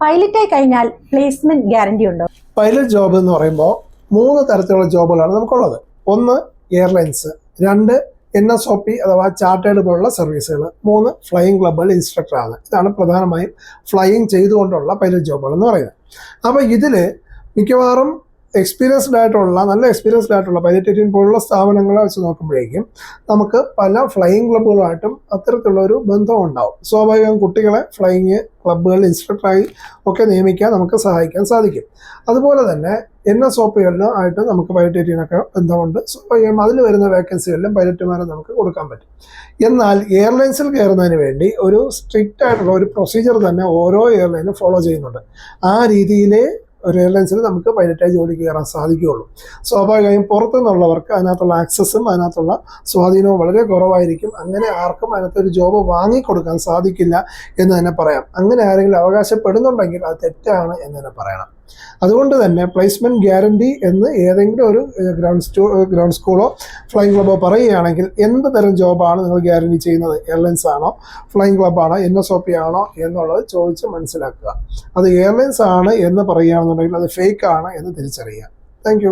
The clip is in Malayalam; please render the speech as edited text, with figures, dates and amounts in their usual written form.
പൈലറ്റായി കഴിഞ്ഞാൽ പ്ലേസ്മെന്റ് ഗ്യാരണ്ടി ഉണ്ടോ? പൈലറ്റ് ജോബ് എന്ന് പറയുമ്പോൾ 3 തരത്തിലുള്ള ജോബുകളാണ് നമുക്കുള്ളത്. 1 എയർലൈൻസ്, 2 NSOP അഥവാ ചാർട്ടേഡ് പോലുള്ള സർവീസുകൾ, 3 ഫ്ലൈയിങ് ക്ലബ്ബുകൾ ഇൻസ്ട്രക്ടറാണ്. ഇതാണ് പ്രധാനമായും ഫ്ലൈയിങ് ചെയ്തുകൊണ്ടുള്ള പൈലറ്റ് ജോബുകൾ എന്ന് പറയുന്നത്. അപ്പോൾ ഇതിൽ മിക്കവാറും നല്ല എക്സ്പീരിയൻസ്ഡ് ആയിട്ടുള്ള പൈലറ്റ് പോലുള്ള സ്ഥാപനങ്ങളെ വെച്ച് നോക്കുമ്പോഴേക്കും നമുക്ക് പല ഫ്ലൈയിങ് ക്ലബ്ബുകളുമായിട്ടും അത്തരത്തിലുള്ള ഒരു ബന്ധം ഉണ്ടാവും. സ്വാഭാവികം കുട്ടികളെ ഫ്ലൈയിങ് ക്ലബ്ബുകളിൽ ഇൻസ്ട്രക്ടറായി ഒക്കെ നിയമിക്കാൻ നമുക്ക് സഹായിക്കാൻ സാധിക്കും. അതുപോലെ തന്നെ NSOPകളിലും ആയിട്ട് നമുക്ക് പൈലറ്റേറ്റിനൊക്കെ ബന്ധമുണ്ട്. സ്വാഭാവികം അതിൽ വരുന്ന വേക്കൻസികളിലും പൈലറ്റുമാരെ നമുക്ക് കൊടുക്കാൻ പറ്റും. എന്നാൽ എയർലൈൻസിൽ കയറുന്നതിന് വേണ്ടി ഒരു സ്ട്രിക്റ്റ് ആയിട്ടുള്ള ഒരു പ്രൊസീജിയർ തന്നെ ഓരോ എയർലൈനും ഫോളോ ചെയ്യുന്നുണ്ട്. ആ രീതിയിലേ ഒരു എയർലൈൻസിൽ നമുക്ക് പൈലറ്റായി ജോലിക്ക് കയറാൻ സാധിക്കുകയുള്ളൂ. സ്വാഭാവികമായും പുറത്തുനിന്നുള്ളവർക്ക് അതിനകത്തുള്ള ആക്സസും അതിനകത്തുള്ള സ്വാധീനവും വളരെ കുറവായിരിക്കും. അങ്ങനെ ആർക്കും അതിനകത്തൊരു ജോബ് വാങ്ങിക്കൊടുക്കാൻ സാധിക്കില്ല എന്ന് തന്നെ പറയാം. അങ്ങനെ ആരെങ്കിലും അവകാശപ്പെടുന്നുണ്ടെങ്കിൽ അത് തെറ്റാണ് എന്ന് തന്നെ പറയണം. അതുകൊണ്ട് തന്നെ പ്ലേസ്മെന്റ് ഗ്യാരണ്ടി എന്ന് ഏതെങ്കിലും ഒരു ഗ്രൗണ്ട് സ്കൂളോ ഫ്ലൈയിങ് ക്ലബ്ബോ പറയുകയാണെങ്കിൽ എന്ത് തരം ജോബാണ് നിങ്ങൾ ഗ്യാരണ്ടി ചെയ്യുന്നത്? എയർലൈൻസ് ആണോ, ഫ്ലൈയിങ് ക്ലബ്ബാണോ, NSOP ആണോ എന്നുള്ളത് ചോദിച്ച് മനസ്സിലാക്കുക. അത് എയർലൈൻസ് ആണ് എന്ന് പറയുകയാണെന്നുണ്ടെങ്കിൽ അത് ഫേക്ക് ആണ് എന്ന് തിരിച്ചറിയുക. താങ്ക്